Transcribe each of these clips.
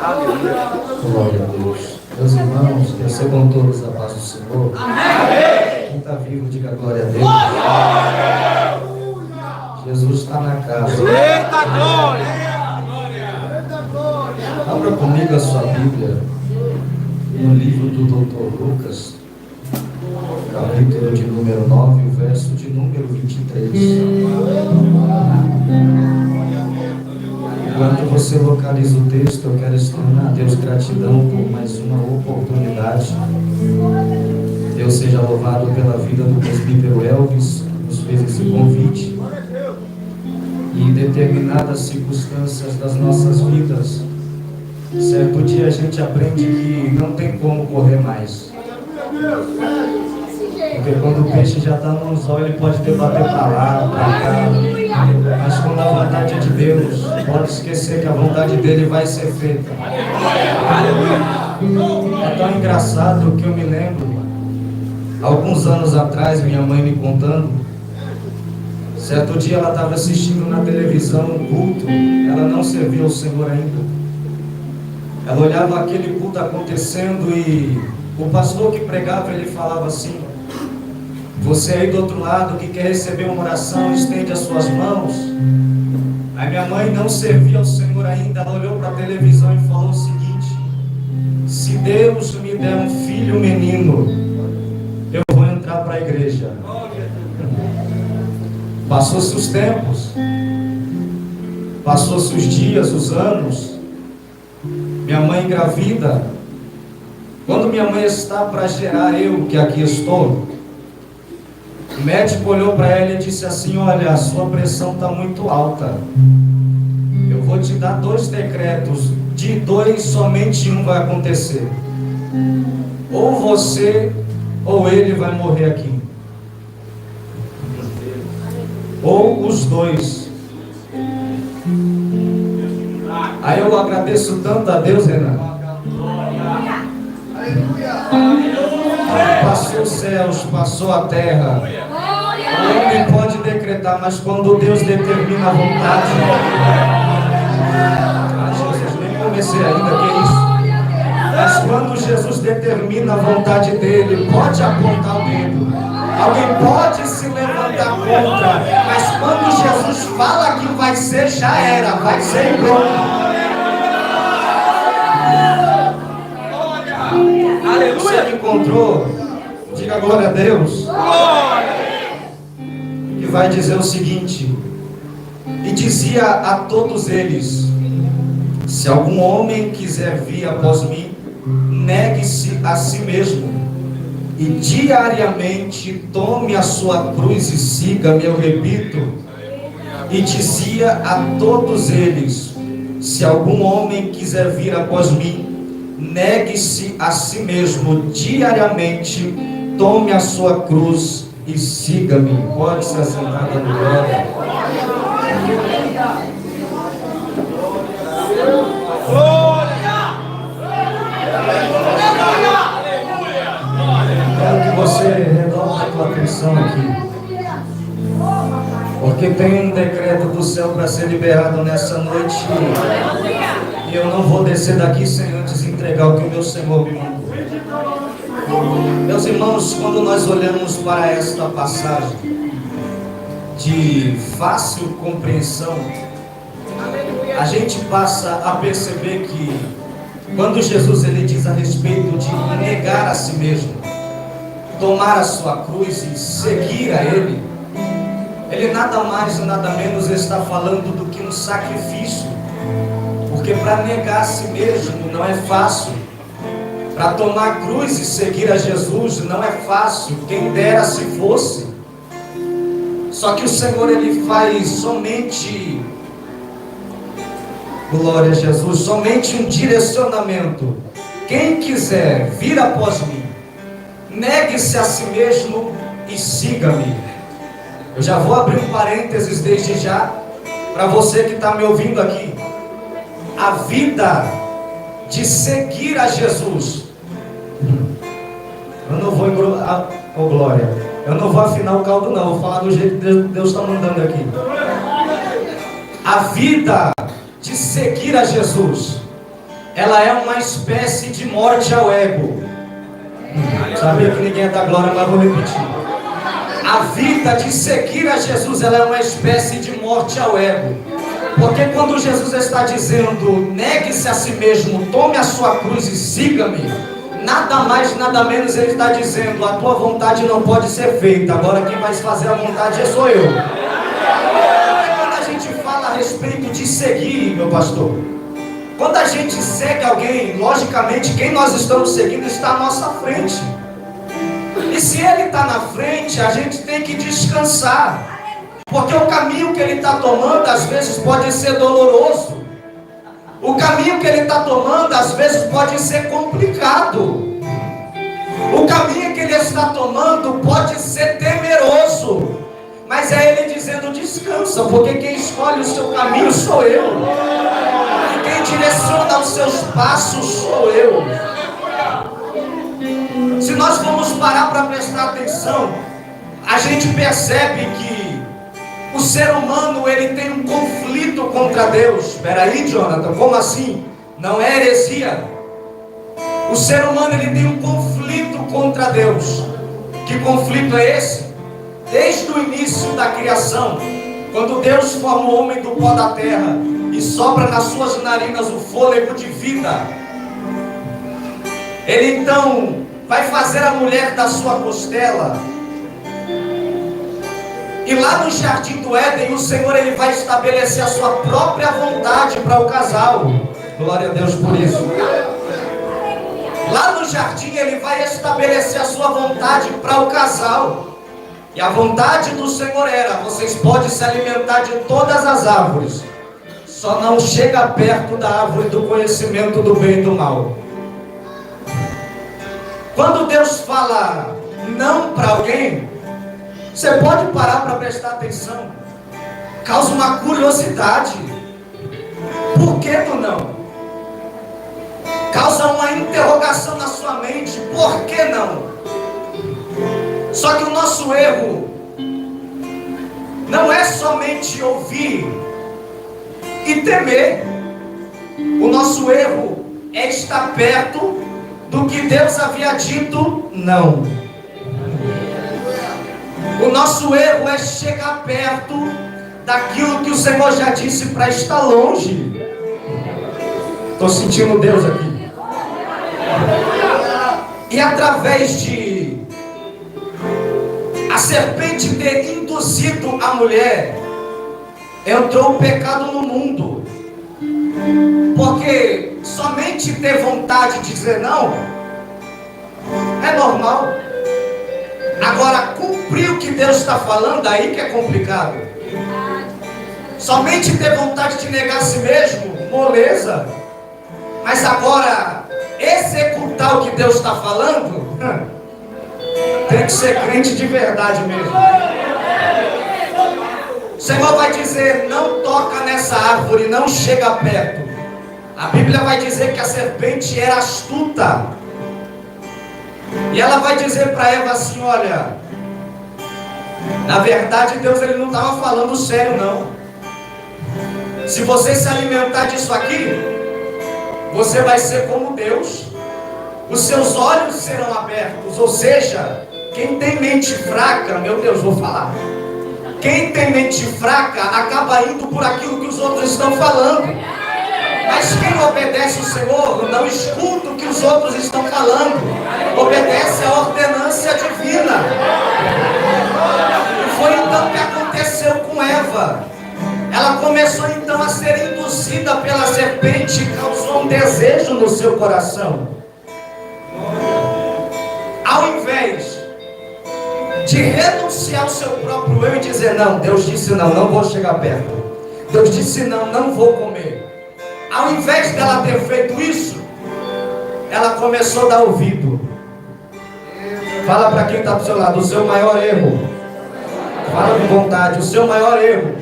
Glória a Deus. Meus irmãos, recebam todos a paz do Senhor. Quem está vivo, diga glória a Deus. Jesus está na casa. Eita glória! Abra comigo a sua Bíblia no livro do Dr. Lucas, capítulo de número 9, o verso de número 23. Enquanto você localiza o texto, eu quero externar a Deus gratidão por mais uma oportunidade. Deus seja louvado pela vida do presbítero Elvis, que nos fez esse convite. E em determinadas circunstâncias das nossas vidas, certo dia a gente aprende que não tem como correr mais. Porque quando o peixe já está no anzol, ele pode debater para lá, para cá. Mas quando a vontade é de Deus, pode esquecer que a vontade dele vai ser feita. É tão engraçado que eu me lembro, alguns anos atrás, minha mãe me contando, certo dia ela estava assistindo na televisão um culto, ela não servia ao Senhor ainda. Ela olhava aquele culto acontecendo e o pastor que pregava, ele falava assim: você aí do outro lado que quer receber uma oração, estende as suas mãos. Aí minha mãe não servia ao Senhor ainda, ela olhou para a televisão e falou o seguinte: se Deus me der um filho menino, eu vou entrar para a igreja. Passou-se os tempos, passou-se os dias, os anos. Minha mãe engravida. Quando minha mãe está para gerar, eu que aqui estou, o médico olhou para ela e disse assim: olha, a sua pressão está muito alta. Eu vou te dar 2 decretos. De 2, somente um vai acontecer. Ou você ou ele vai morrer aqui. Ou os 2. Aí eu agradeço tanto a Deus, Renan. Passou os céus, passou a terra. O homem pode decretar, mas quando Deus determina a vontade. Jesus, nem comecei ainda, que é isso? Mas quando Jesus determina a vontade dele, pode apontar o dedo. Alguém pode se levantar contra, mas quando Jesus fala que vai ser, já era, vai ser pronto. Aleluia. Você me encontrou, diga glória a Deus. E vai dizer o seguinte: e dizia a todos eles: se algum homem quiser vir após mim, negue-se a si mesmo e diariamente tome a sua cruz e siga-me. Eu repito, e dizia a todos eles: se algum homem quiser vir após mim, negue-se a si mesmo diariamente, tome a sua cruz e siga-me. Pode se assentar dando glória. Quero que você redobre a tua atenção aqui, porque tem um decreto do céu para ser liberado nessa noite. E eu não vou descer daqui sem antes entregar o que o meu Senhor me mandou. Meus irmãos, quando nós olhamos para esta passagem de fácil compreensão, a gente passa a perceber que quando Jesus ele diz a respeito de negar a si mesmo, tomar a sua cruz e seguir a Ele, Ele nada mais e nada menos está falando do que um sacrifício. Porque para negar a si mesmo não é fácil. Para tomar a cruz e seguir a Jesus não é fácil. Quem dera se fosse. Só que o Senhor ele faz somente, glória a Jesus, somente um direcionamento. Quem quiser vir após mim, negue-se a si mesmo e siga-me. Eu já vou abrir um parênteses desde já, para você que está me ouvindo aqui. A vida de seguir a Jesus, eu não vou glória, eu não vou afinar o caldo não, vou falar do jeito que Deus está mandando aqui. A vida de seguir a Jesus ela é uma espécie de morte ao ego. Sabia que ninguém dá glória, mas vou repetir. A vida de seguir a Jesus, ela é uma espécie de morte ao ego. Porque quando Jesus está dizendo, negue-se a si mesmo, tome a sua cruz e siga-me, nada mais, nada menos ele está dizendo, a tua vontade não pode ser feita, agora quem vai fazer a vontade sou eu. Quando a gente fala a respeito de seguir, meu pastor, quando a gente segue alguém, logicamente quem nós estamos seguindo está à nossa frente. E se ele está na frente, a gente tem que descansar. Porque o caminho que ele está tomando, às vezes, pode ser doloroso. O caminho que ele está tomando, às vezes, pode ser complicado. O caminho que ele está tomando pode ser temeroso. Mas é ele dizendo, descansa, porque quem escolhe o seu caminho sou eu. E quem direciona os seus passos sou eu. Se nós formos parar para prestar atenção, a gente percebe que o ser humano, ele tem um conflito contra Deus. Espera aí, Jonathan, como assim? Não é heresia? O ser humano, ele tem um conflito contra Deus. Que conflito é esse? Desde o início da criação, quando Deus forma o homem do pó da terra e sopra nas suas narinas o fôlego de vida, ele então vai fazer a mulher da sua costela. E lá no jardim do Éden, o Senhor, ele vai estabelecer a sua própria vontade para o casal. Glória a Deus por isso. Lá no jardim, ele vai estabelecer a sua vontade para o casal. E a vontade do Senhor era, vocês podem se alimentar de todas as árvores, só não chega perto da árvore do conhecimento do bem e do mal. Quando Deus fala não para alguém, você pode parar para prestar atenção. Causa uma curiosidade. Por que do não? Causa uma interrogação na sua mente. Por que não? Só que o nosso erro não é somente ouvir e temer. O nosso erro é estar perto do que Deus havia dito não. O nosso erro é chegar perto daquilo que o Senhor já disse para estar longe. Estou sentindo Deus aqui. E através de a serpente ter induzido a mulher, entrou o pecado no mundo. Porque somente ter vontade de dizer não é normal. Agora, cumprir o que Deus está falando, aí que é complicado. Somente ter vontade de negar a si mesmo, moleza. Mas agora, executar o que Deus está falando, tem que ser crente de verdade mesmo. O Senhor vai dizer, não toca nessa árvore, não chega perto. A Bíblia vai dizer que a serpente era astuta. E ela vai dizer para Eva assim, olha, na verdade Deus, ele não estava falando sério não. Se você se alimentar disso aqui, você vai ser como Deus. Os seus olhos serão abertos. Ou seja, quem tem mente fraca, meu Deus, vou falar. Quem tem mente fraca acaba indo por aquilo que os outros estão falando. Mas quem obedece o Senhor não escuta o que os outros estão falando, obedece a ordenância divina. E foi então que aconteceu com Eva. Ela começou então a ser induzida pela serpente e causou um desejo no seu coração. Ao invés de renunciar ao seu próprio eu e dizer, não, Deus disse não, não vou chegar perto. Deus disse não, não vou comer. Ao invés dela ter feito isso, ela começou a dar ouvido. Fala para quem está do seu lado, o seu maior erro. Fala com vontade, o seu maior erro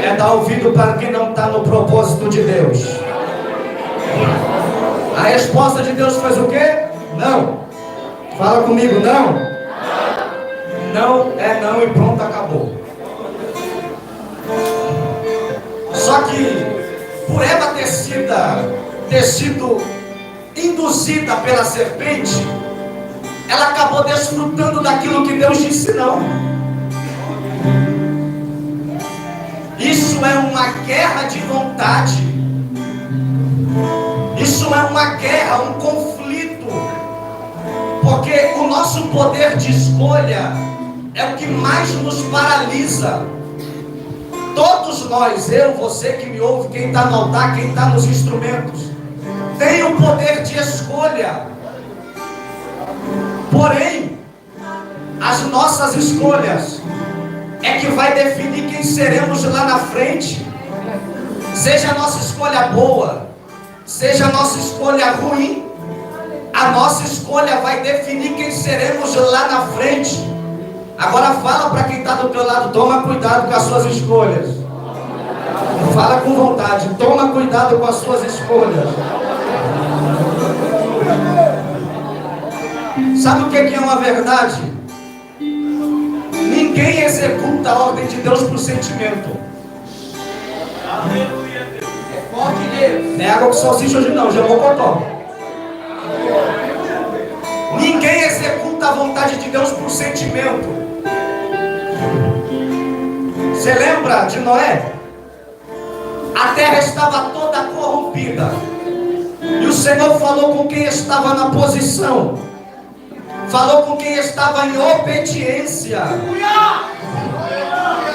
é dar ouvido para quem não está no propósito de Deus. A resposta de Deus faz o quê? Não. Fala comigo, não. Não é não e pronto, acabou. Só que por Eva ter ter sido induzida pela serpente, ela acabou desfrutando daquilo que Deus disse não. Isso é uma guerra de vontade. Isso é uma guerra, um conflito. Porque o nosso poder de escolha é o que mais nos paralisa. Todos nós, eu, você que me ouve, quem está no altar, quem está nos instrumentos, tem o poder de escolha. Porém, as nossas escolhas é que vai definir quem seremos lá na frente. Seja a nossa escolha boa, seja a nossa escolha ruim, a nossa escolha vai definir quem seremos lá na frente. Agora fala para quem está do teu lado, toma cuidado com as suas escolhas. Fala com vontade, toma cuidado com as suas escolhas. Sabe o que é uma verdade? Ninguém executa a ordem de Deus por sentimento. Não é água com salsicha hoje não, já vou cortar. Ninguém executa a vontade de Deus por sentimento. Você lembra de Noé? A terra estava toda corrompida. E o Senhor falou com quem estava na posição. Falou com quem estava em obediência.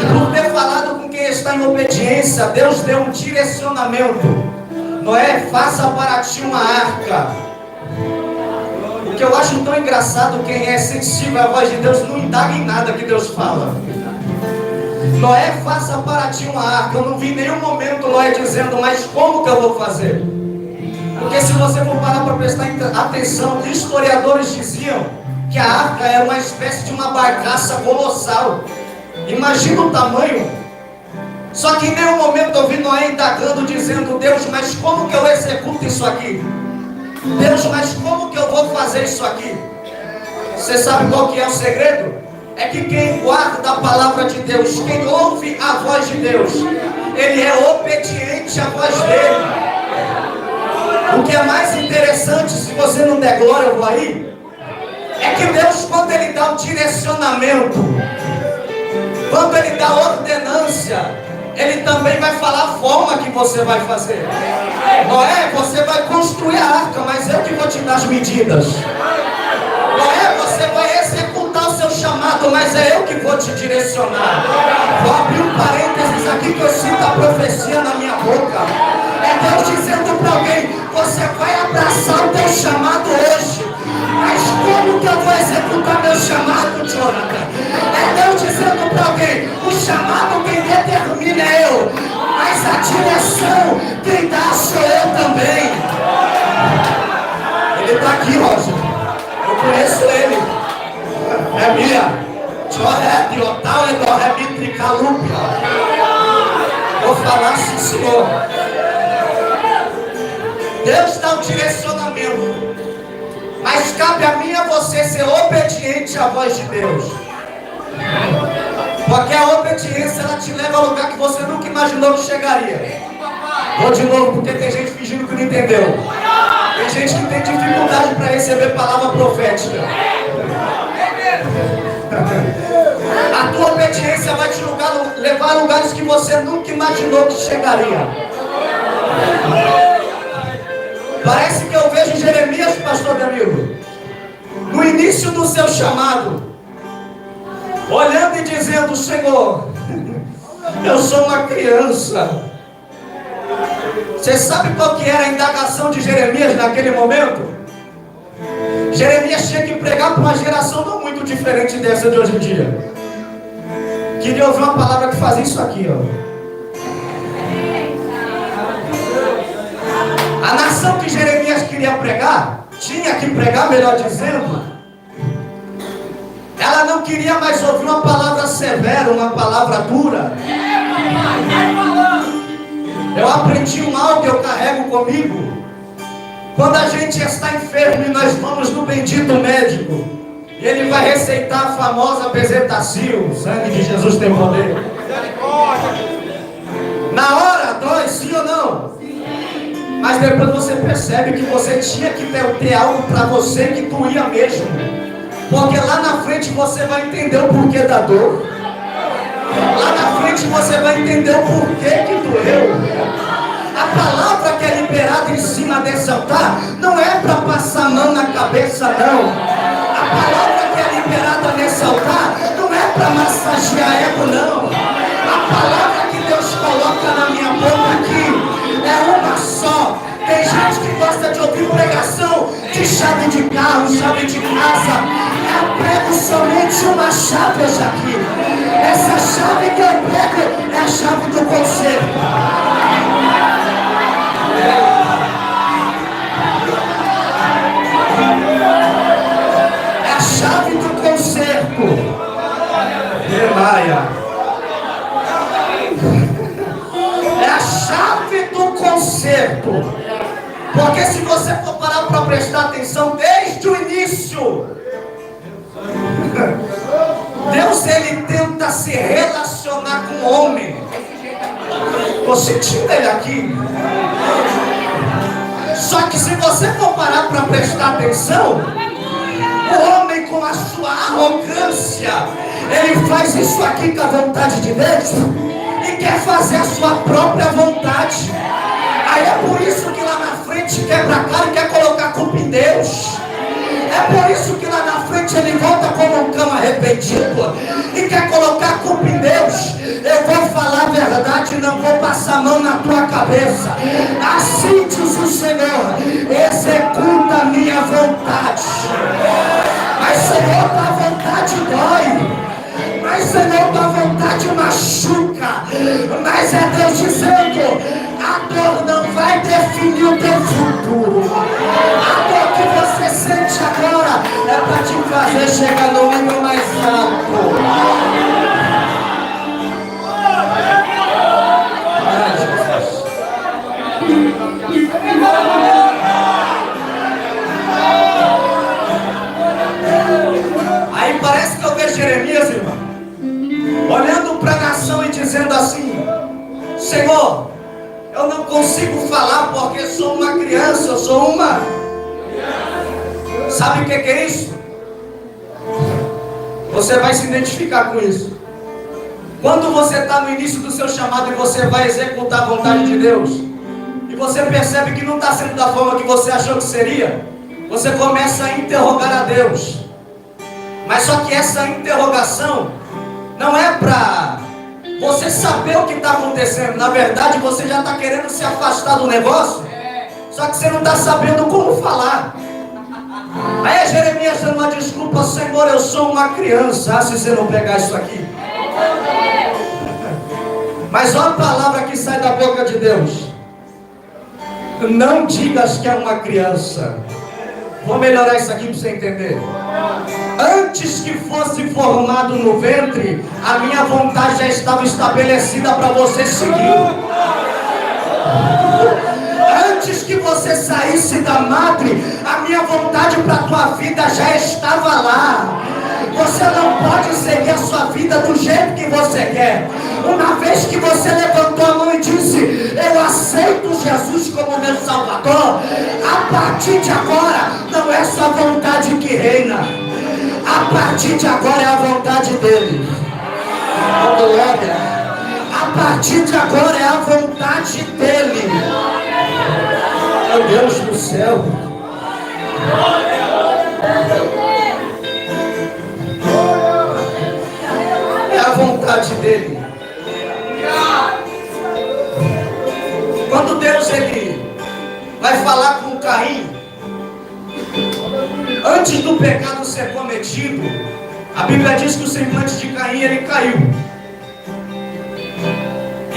E por ter falado com quem está em obediência, Deus deu um direcionamento. Noé, faça para ti uma arca. O que eu acho tão engraçado, quem é sensível à voz de Deus não indaga em nada que Deus fala. Noé, faça para ti uma arca. Eu não vi em nenhum momento Noé dizendo, mas como que eu vou fazer? Porque se você for parar para prestar atenção, historiadores diziam que a arca era uma espécie de uma barcaça colossal. Imagina o tamanho. Só que em nenhum momento eu vi Noé indagando, dizendo, Deus, mas como que eu executo isso aqui? Deus, mas como que eu vou fazer isso aqui? Você sabe qual que é o segredo? É que quem guarda a palavra de Deus, quem ouve a voz de Deus, ele é obediente à voz dele. O que é mais interessante, se você não der glória, eu vou aí, é que Deus, quando ele dá um direcionamento, quando ele dá ordenância, ele também vai falar a forma que você vai fazer. Noé, você vai construir a arca, mas eu que vou te dar as medidas. Noé, você vai executar o seu chamado, mas é eu que vou te direcionar. Vou abrir um parênteses aqui que eu sinto a profecia na minha boca. É Deus dizendo para alguém, você vai abraçar o teu chamado hoje. Mas como que eu vou executar meu chamado, Jonathan? É Deus dizendo para alguém, o chamado quem determina é eu, mas a direção quem dá sou eu também. Ele está aqui, Roger. Eu conheço ele. É minha. Vou falar sim, Senhor. Deus dá um direcionamento, mas cabe a mim e a você ser obediente à voz de Deus. Porque a obediência, ela te leva a lugar que você nunca imaginou que chegaria. Vou de novo, porque tem gente fingindo que não entendeu. Tem gente que tem dificuldade para receber palavra profética. A tua obediência vai te levar a lugares que você nunca imaginou que chegaria. Parece que eu vejo Jeremias, pastor Danilo, no início do seu chamado, olhando e dizendo, Senhor, eu sou uma criança. Você sabe qual que era a indagação de Jeremias naquele momento? Jeremias tinha que pregar para uma geração não muito diferente dessa de hoje em dia. Queria ouvir uma palavra que fazia isso aqui, ó. A nação que Jeremias queria pregar, tinha que pregar, melhor dizendo, ela não queria mais ouvir uma palavra severa, uma palavra dura. Eu aprendi um mal que eu carrego comigo. Quando a gente está enfermo e nós vamos no bendito médico, e ele vai receitar a famosa Bezetacil, o sangue de Jesus tem poder. Na hora, dói, sim ou não? Mas depois você percebe que você tinha que ter algo para você que doía mesmo. Porque lá na frente você vai entender o porquê da dor. Lá na frente você vai entender o porquê que doeu. A palavra que é liberada em cima desse altar não é para passar a mão na cabeça, não. A palavra que é liberada nesse altar não é para massagear ego, não. A palavra que Deus coloca na minha boca aqui é uma só. Tem gente que gosta de ouvir pregação de chave de carro, chave de casa. Eu prego somente uma chave hoje aqui. Essa chave que eu prego é a chave do conserto. É a chave do conserto. É a chave do conserto. Porque se você for parar para prestar atenção desde o início, Deus ele tenta se relacionar com o homem. Estou sentindo ele aqui. Só que se você for parar para prestar atenção, o homem com a sua arrogância, ele faz isso aqui com a vontade de Deus e quer fazer a sua própria vontade. Aí é por isso que lá na frente quebra a cara e quer colocar a culpa em Deus. É por isso que lá na frente ele volta como um cão arrependido e quer colocar a culpa em Deus. Eu vou falar a verdade e não vou passar a mão na tua cabeça. Assim diz o Senhor: executa a minha vontade. Mas Senhor, tua vontade dói. Mas Senhor, tua vontade machuca. Mas é Deus dizendo: a dor não vai definir o teu futuro. A dor que você sente agora é para te fazer chegar no nível mais alto. Ai, Jesus. Aí parece que eu vejo Jeremias, irmão, olhando para a nação e dizendo assim: Senhor, eu não consigo falar porque sou uma criança, eu sou uma... Sabe o que é isso? Você vai se identificar com isso. Quando você está no início do seu chamado e você vai executar a vontade de Deus, e você percebe que não está sendo da forma que você achou que seria, você começa a interrogar a Deus. Mas só que essa interrogação não é para você saber o que está acontecendo. Na verdade, você já está querendo se afastar do negócio, só que você não está sabendo como falar. Aí Jeremias dando uma desculpa: Senhor, eu sou uma criança. Ah, se você não pegar isso aqui. Mas olha a palavra que sai da boca de Deus: não digas que é uma criança. Vou melhorar isso aqui para você entender. Antes que fosse formado no ventre, a minha vontade já estava estabelecida para você seguir. Antes que você saísse da madre, a minha vontade para a tua vida já estava lá. Você não pode seguir a sua vida do jeito que você quer. Uma vez que você levantou a mão e disse: eu aceito Jesus como meu Salvador, a partir de agora não é sua vontade que reina. A partir de agora é a vontade dele. Oh, glória. A partir de agora é a vontade dele. Meu Deus do céu. É a vontade dele. Quando Deus ele vai falar com Caim, antes do pecado ser cometido, a Bíblia diz que o semblante de Caim ele caiu.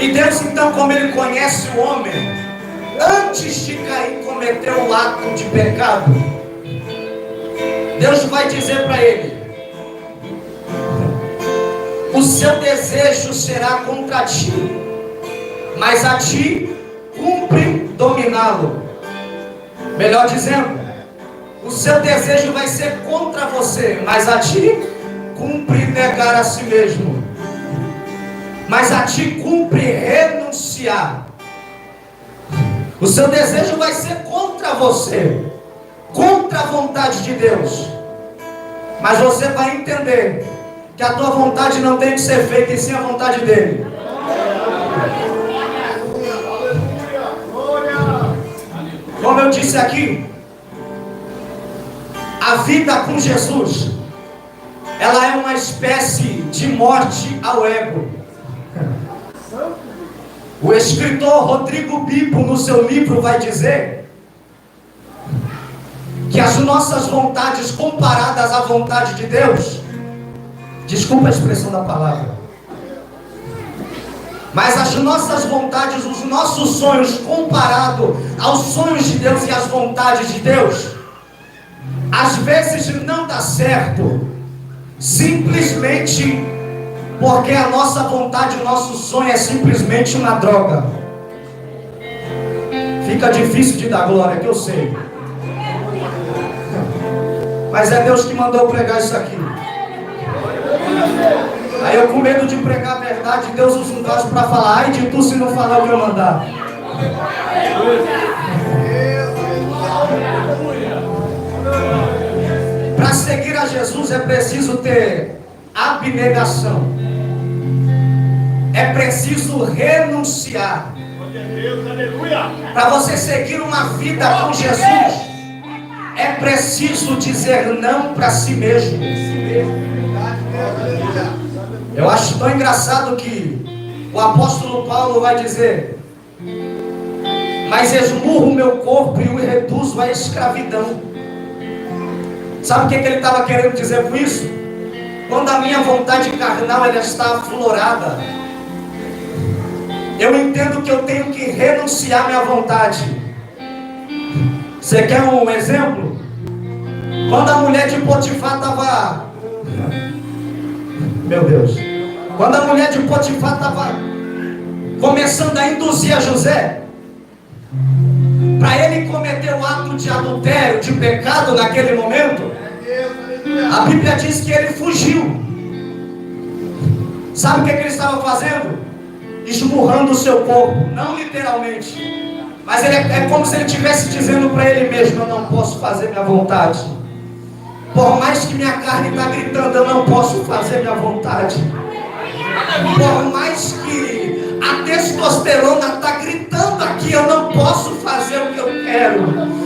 E Deus então, como ele conhece o homem, antes de Caim cometer o ato de pecado, Deus vai dizer para ele: o seu desejo será contra ti, mas a ti cumpre dominá-lo. Melhor dizendo, o seu desejo vai ser contra você, mas a ti cumpre negar a si mesmo. Mas a ti cumpre renunciar. O seu desejo vai ser contra você, contra a vontade de Deus. Mas você vai entender que a tua vontade não tem que ser feita e sim a vontade dele. Como eu disse aqui, a vida com Jesus, ela é uma espécie de morte ao ego. O escritor Rodrigo Bibo, no seu livro, vai dizer que as nossas vontades comparadas à vontade de Deus, desculpa a expressão da palavra, mas as nossas vontades, os nossos sonhos comparados aos sonhos de Deus e às vontades de Deus, às vezes não dá certo, simplesmente porque a nossa vontade, o nosso sonho é simplesmente uma droga. Fica difícil de dar glória, que eu sei, mas é Deus que mandou pregar isso aqui. Aí eu, com medo de pregar a verdade, Deus usa um vaso para falar: ai de tu se não falar o que eu mandar. Para seguir a Jesus é preciso ter abnegação, é preciso renunciar. Para você seguir uma vida com Jesus, é preciso dizer não para si mesmo. Eu acho tão engraçado que o apóstolo Paulo vai dizer: mas esmurro o meu corpo e o reduzo à escravidão. Sabe o que ele estava querendo dizer com isso? Quando a minha vontade carnal ela está aflorada, eu entendo que eu tenho que renunciar à minha vontade. Você quer um exemplo? Quando a mulher de Potifar estava... Meu Deus. Quando a mulher de Potifar estava começando a induzir a José para ele cometer o ato de adultério, de pecado naquele momento, a Bíblia diz que ele fugiu. Sabe o que ele estava fazendo? Esmurrando o seu corpo, não literalmente, mas é como se ele estivesse dizendo para ele mesmo: eu não posso fazer minha vontade. Por mais que minha carne está gritando, eu não posso fazer minha vontade. Por mais que a testosterona está gritando aqui, eu não posso fazer o que eu quero.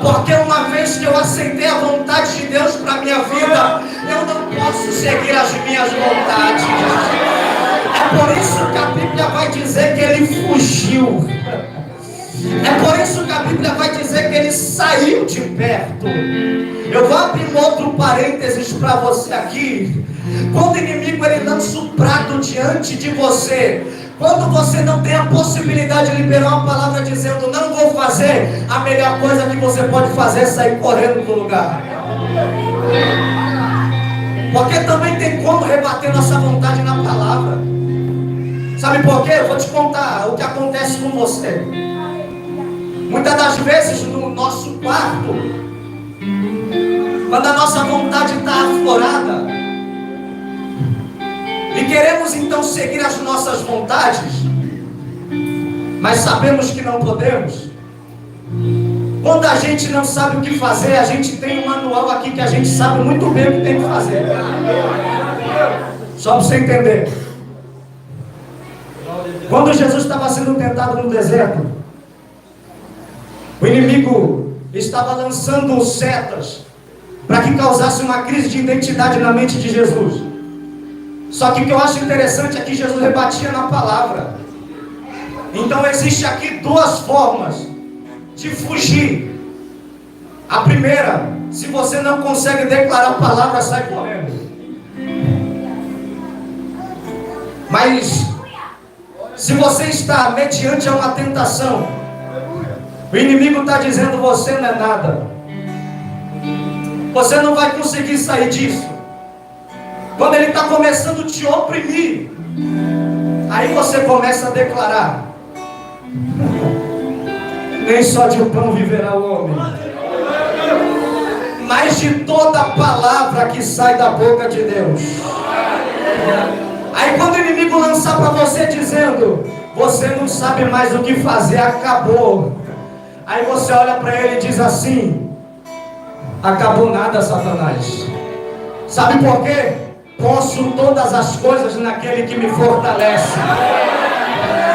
Porque uma vez que eu aceitei a vontade de Deus para a minha vida, eu não posso seguir as minhas vontades. É por isso que a Bíblia vai dizer que ele fugiu. É por isso que a Bíblia vai dizer que ele saiu de perto. Eu vou abrir um outro parênteses para você aqui. Quando o inimigo ele lança o prato diante de você, quando você não tem a possibilidade de liberar uma palavra dizendo não vou fazer, a melhor coisa que você pode fazer é sair correndo do lugar. Porque também tem como rebater nossa vontade na palavra. Sabe por quê? Eu vou te contar o que acontece com você. Muitas das vezes no nosso quarto, quando a nossa vontade está aflorada e queremos então seguir as nossas vontades, mas sabemos que não podemos. Quando a gente não sabe o que fazer, a gente tem um manual aqui que a gente sabe muito bem o que tem que fazer. Só para você entender. Quando Jesus estava sendo tentado no deserto, o inimigo estava lançando setas para que causasse uma crise de identidade na mente de Jesus. Só que o que eu acho interessante é que Jesus rebatia na palavra. Então existe aqui duas formas de fugir. A primeira, se você não consegue declarar a palavra, sai correndo. Mas se você está mediante a uma tentação, o inimigo está dizendo: você não é nada, você não vai conseguir sair disso. Quando ele está começando a te oprimir, aí você começa a declarar: nem só de pão viverá o homem, mas de toda palavra que sai da boca de Deus. Aí quando o inimigo lançar para você dizendo: você não sabe mais o que fazer, acabou, Aí você olha para ele e diz assim: acabou nada, Satanás. Sabe por quê? Posso todas as coisas naquele que me fortalece.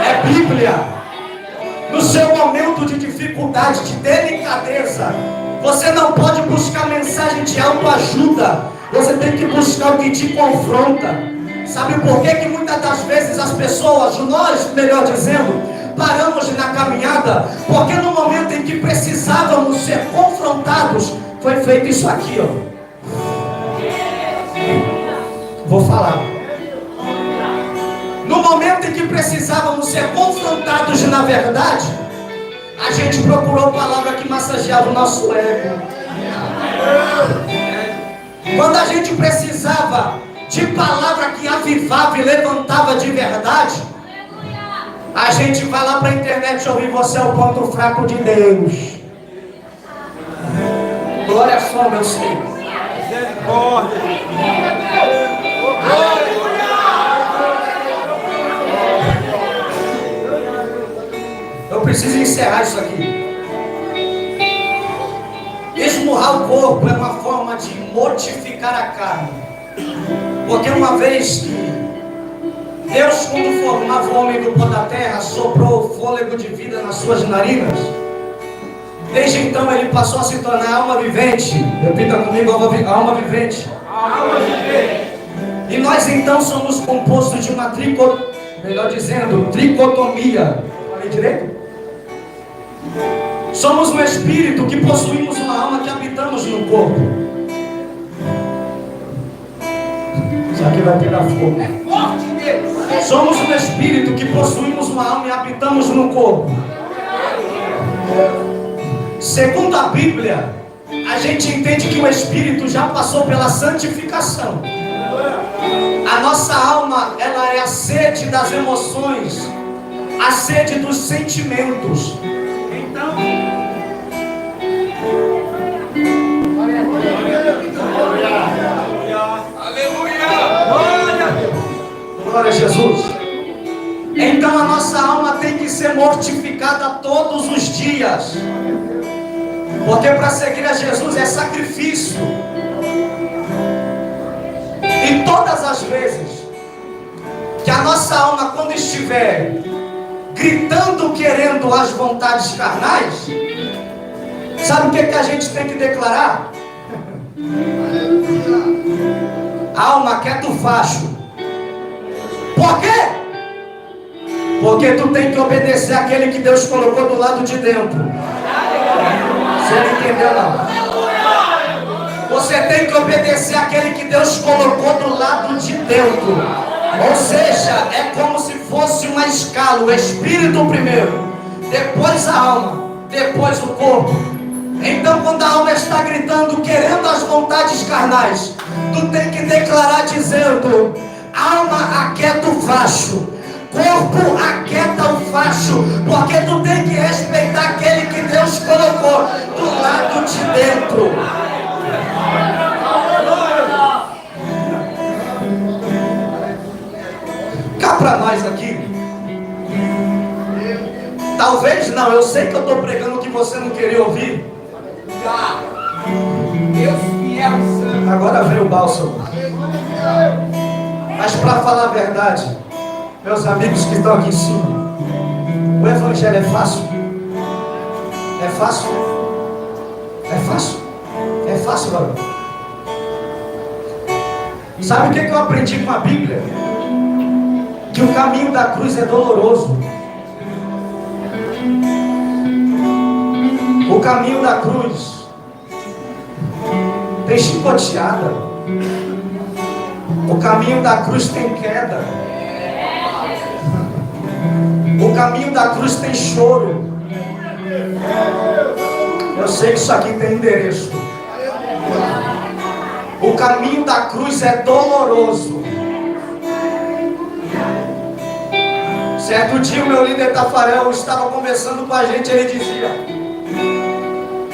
É Bíblia. No seu momento de dificuldade, de delicadeza, você não pode buscar mensagem de autoajuda. Você tem que buscar o que te confronta. Sabe por quê? Que muitas das vezes as pessoas, nós, melhor dizendo, paramos na caminhada, porque no momento em que precisávamos ser confrontados, foi feito isso aqui, ó. Vou falar. No momento em que precisávamos ser confrontados na verdade, a gente procurou palavra que massageava o nosso ego. Quando a gente precisava de palavra que avivava e levantava de verdade, a gente vai lá para a internet ouvir: você é o ponto fraco de Deus. Glória a só, meu Senhor. Eu preciso encerrar isso aqui. Esmurrar o corpo é uma forma de mortificar a carne. Porque uma vez que Deus, quando formava o homem do pó da terra, soprou o fôlego de vida nas suas narinas, desde então ele passou a se tornar alma vivente. Repita comigo: alma vivente. Alma vivente. E nós então somos compostos de uma tricotomia. Falei direito? Somos um espírito que possuímos uma alma que habitamos no corpo. Isso aqui vai pegar fogo. Somos um espírito que possuímos uma alma e habitamos no corpo. Segundo a Bíblia, a gente entende que o espírito já passou pela santificação. A nossa alma, ela é a sede das emoções, a sede dos sentimentos. Então, glória a Jesus. Então a nossa alma tem que ser mortificada todos os dias, porque para seguir a Jesus é sacrifício. E todas as vezes que a nossa alma, quando estiver gritando, querendo as vontades carnais, sabe o que a gente tem que declarar? Alma, quer tu facho. Por quê? Porque tu tem que obedecer àquele que Deus colocou do lado de dentro. Você não entendeu, não? Você tem que obedecer àquele que Deus colocou do lado de dentro. Ou seja, é como se fosse uma escala: o espírito primeiro, depois a alma, depois o corpo. Então quando a alma está gritando, querendo as vontades carnais, tu tem que declarar dizendo: alma, aquieta o facho. Corpo, aquieta o facho. Porque tu tem que respeitar aquele que Deus colocou do lado de dentro. Cá para nós aqui. Talvez não, eu sei que eu estou pregando o que você não queria ouvir. Deus fiel, santo. Agora veio o bálsamo. Mas para falar a verdade, meus amigos que estão aqui em cima, o evangelho é fácil? É fácil? É fácil? É fácil, varão. Sabe o que eu aprendi com a Bíblia? Que o caminho da cruz é doloroso. O caminho da cruz tem chicoteada. O caminho da cruz tem queda. O caminho da cruz tem choro. Eu sei que isso aqui tem endereço. O caminho da cruz é doloroso. Certo dia o meu líder Tafarel estava conversando com a gente. Ele dizia: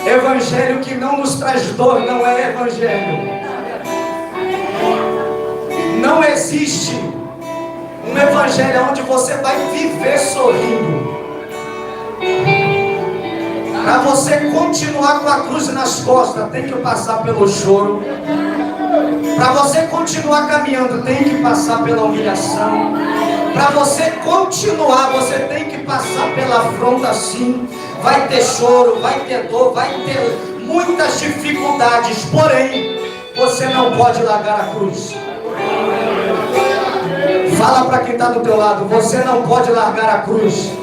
evangelho que não nos traz dor não é evangelho. Não existe um evangelho onde você vai viver sorrindo. Para você continuar com a cruz nas costas, tem que passar pelo choro. Para você continuar caminhando, tem que passar pela humilhação. Para você continuar, você tem que passar pela afronta, sim. Vai ter choro, vai ter dor, vai ter muitas dificuldades. Porém, você não pode largar a cruz. Fala para quem está do teu lado, você não pode largar a cruz.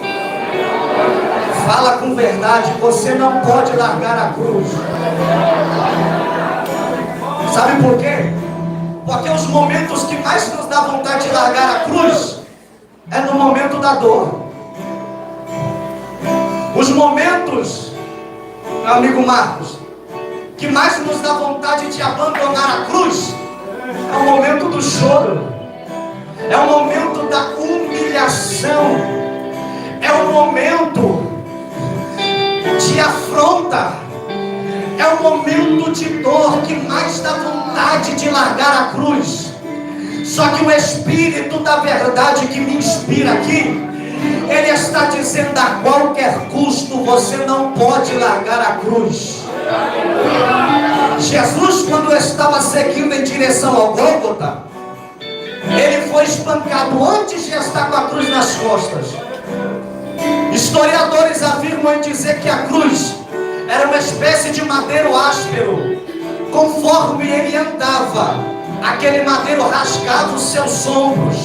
Fala com verdade, você não pode largar a cruz. Sabe por quê? Porque os momentos que mais nos dá vontade de largar a cruz é no momento da dor. Os momentos, meu amigo Marcos, que mais nos dá vontade de abandonar a cruz é o momento do choro, é o momento da humilhação, é o momento de afronta, é o momento de dor que mais dá vontade de largar a cruz. Só que o Espírito da verdade que me inspira aqui, ele está dizendo: a qualquer custo você não pode largar a cruz. Jesus, quando estava seguindo em direção ao Gólgota, ele foi espancado antes de estar com a cruz nas costas. Historiadores afirmam em dizer que a cruz era uma espécie de madeiro áspero. Conforme ele andava, aquele madeiro rasgava os seus ombros.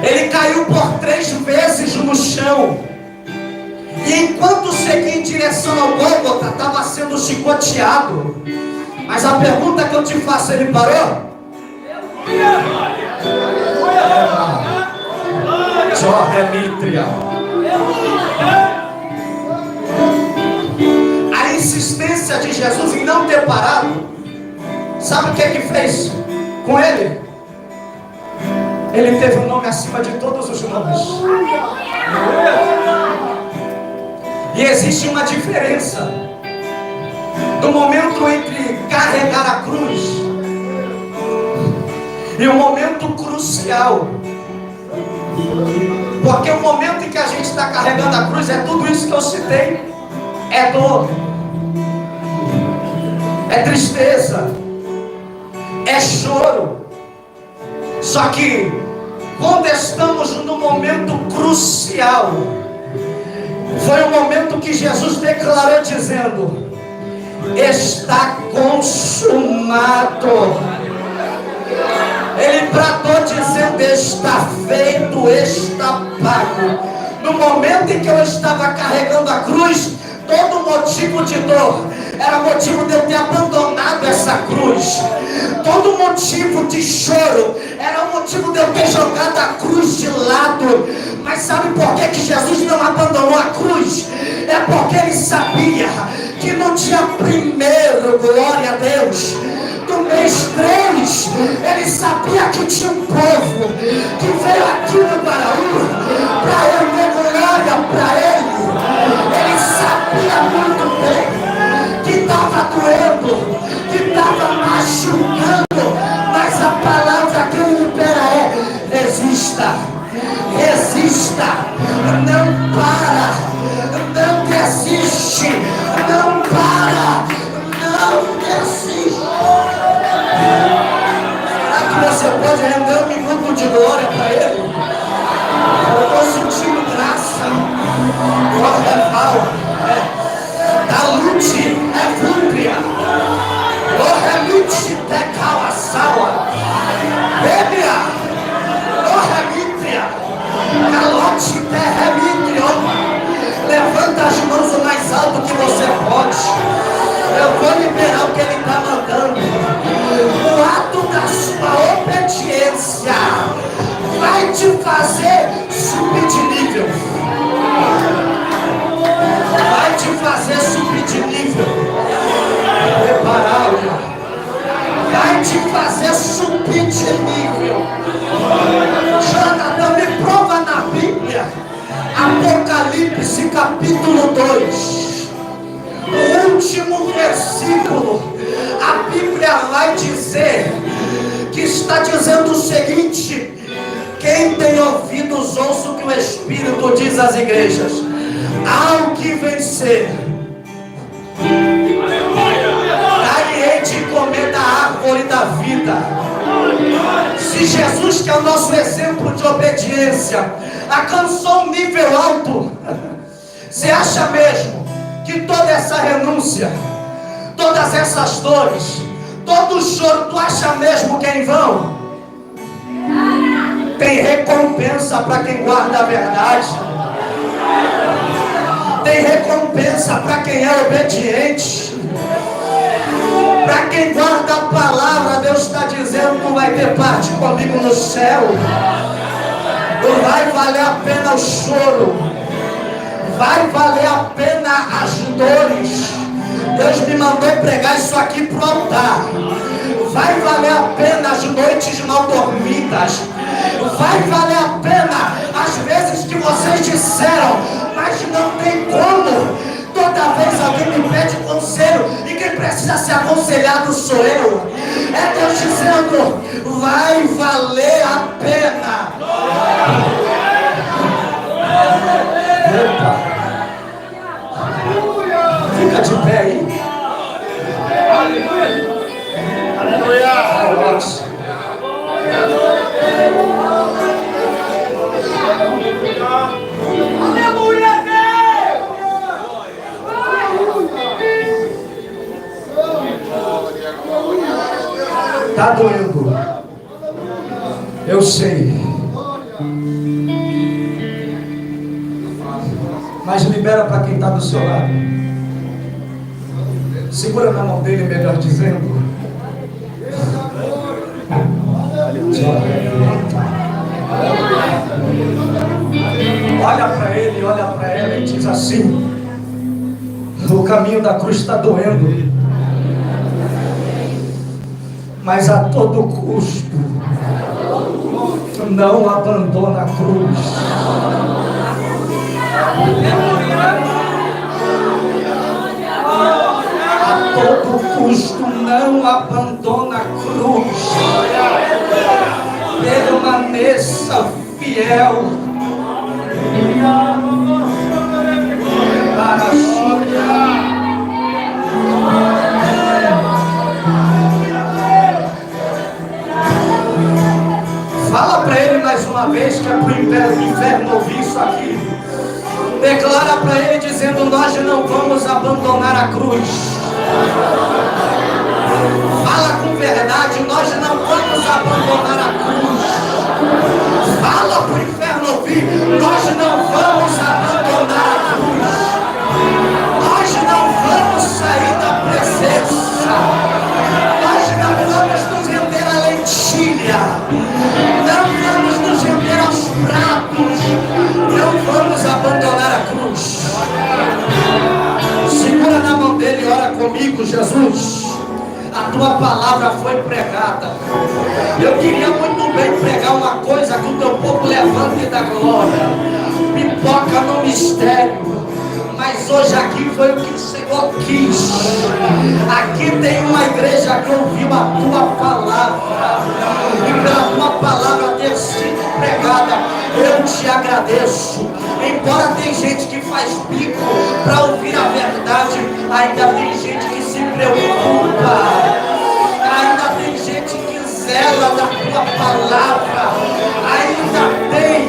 Ele caiu por 3 vezes no chão. E enquanto seguia em direção ao Gólgota, estava sendo chicoteado. Mas a pergunta que eu te faço, ele parou? A insistência de Jesus em não ter parado, sabe o que é que fez com ele? Ele teve um nome acima de todos os nomes. E existe uma diferença do momento entre carregar a cruz e o momento crucial. Porque o momento em que a gente está carregando a cruz é tudo isso que eu citei. É dor, é tristeza, é choro. Só que quando estamos no momento crucial, foi o momento que Jesus declarou dizendo: está consumado. Ele bradou dizendo: está feito, está pago. No momento em que eu estava carregando a cruz, todo motivo de dor era motivo de eu ter abandonado essa cruz. Todo motivo de choro era o motivo de eu ter jogado a cruz de lado. Mas sabe por que Jesus não abandonou a cruz? É porque ele sabia que no dia 1º, glória a Deus, do mês 3, ele sabia que tinha um povo que veio aqui no Baraú para eu dar glória para ele. Ele sabia muito bem que estava doendo, que estava machucando, mas a palavra que libera é: resista, resista, não para, não desiste, não para, não desiste. Será que você pode render um minuto de glória para ele? Eu estou sentindo graça. Glória a da lute é fúria. Glória lute te calaçaua. Bebia. Glória mitria. Calote te remitrio. Levanta as mãos o mais alto que você pode. Eu vou liberar o que ele está mandando. O ato da sua obediência vai te fazer subir de nível. Vai te fazer subir de nível. Prepará-lo. Vai te fazer subir de nível. Jonathan, me prova na Bíblia. Apocalipse capítulo 2. O último versículo. A Bíblia vai dizer que está dizendo o seguinte: quem tem ouvidos, ouça o que o Espírito diz às igrejas. Ao que vencer, dar-lhe-ei de comer da árvore da vida. Se Jesus, que é o nosso exemplo de obediência, alcançou um nível alto, você acha mesmo que toda essa renúncia, todas essas dores, todo o choro, tu acha mesmo que é em vão? Tem recompensa para quem guarda a verdade. Tem recompensa para quem é obediente. Para quem guarda a palavra, Deus está dizendo: tu vai ter parte comigo no céu. Vai valer a pena o choro. Vai valer a pena as dores. Deus me mandou pregar isso aqui pro altar. Vai valer a pena as noites mal dormidas. Vai valer a pena as vezes que vocês disseram, mas não tem como. Toda vez alguém me pede conselho e quem precisa ser aconselhado sou eu. É Deus dizendo: vai valer a pena. Epa. Fica de pé aí. Aleluia. Tá doendo, eu sei, mas libera para quem está do seu lado. Segura na mão dele, melhor dizendo. Olha para ele, olha para ela e diz assim: o caminho da cruz está doendo, mas a todo custo não abandona a cruz. A todo custo não abandona a cruz. Permaneça fiel. Para a Fala para ele mais uma vez, que é para o inferno ouvir isso aqui. Declara para ele dizendo: nós não vamos abandonar a cruz. Fala com verdade: nós não vamos abandonar a cruz. Fala para o inferno ouvir: nós não vamos abandonar a cruz. Nós não vamos sair da presença. Nós não vamos nos render à lentilha. Não vamos nos render aos pratos. Não vamos abandonar a cruz. Segura na mão dele e ora comigo. Jesus, a tua palavra foi pregada. Eu queria muito bem pregar uma coisa que o teu povo levante da glória, pipoca no mistério, mas hoje aqui foi o que o Senhor quis. Aqui tem uma igreja que ouviu a tua palavra, e pela tua palavra ter sido pregada, eu te agradeço. Embora tem gente que faz bico para ouvir a verdade, ainda tem gente que se preocupa, ainda tem gente que zela da tua palavra, ainda tem.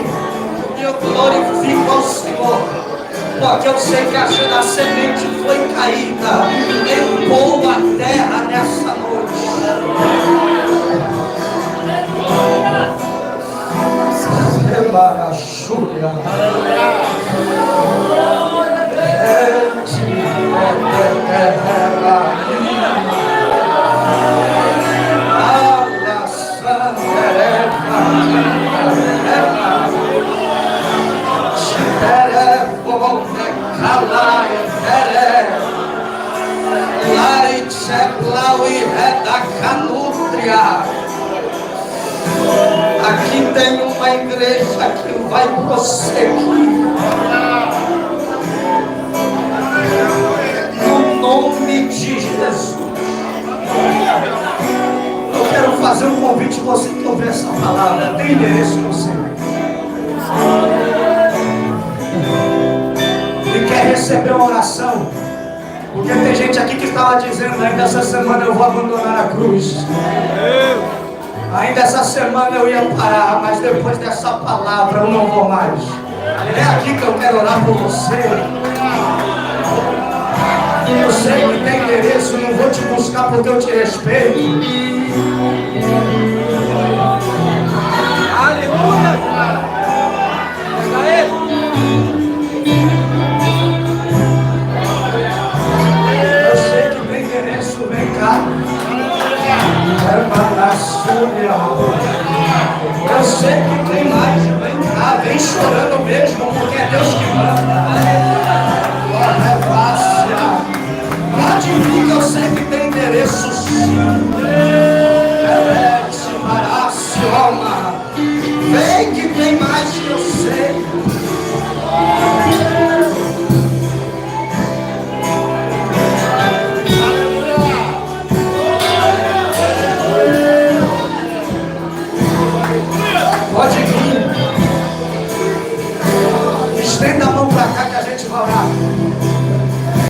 Eu glorifico ao Senhor, porque eu sei que a semente foi caída em boa terra nessa noite. Aqui tem uma igreja que vai prosseguir no nome de Jesus. Eu quero fazer um convite a você que ouve essa palavra. Tem endereço no Senhor e receber uma oração. Porque tem gente aqui que estava dizendo: ainda essa semana eu vou abandonar a cruz. Ainda essa semana eu ia parar, mas depois dessa palavra eu não vou mais. É aqui que eu quero orar por você. Eu sei que tem endereço, não vou te buscar porque eu te respeito. Aleluia! Eu sei que tem endereço, vem cá. Eu sei que tem mais, vem cá, vem chorando mesmo, porque é Deus que manda. Glória é fácil. Pode vir que eu sei que tem endereço sim. Vem que tem mais que eu sei. Pode vir. Estenda a mão para cá que a gente vai orar.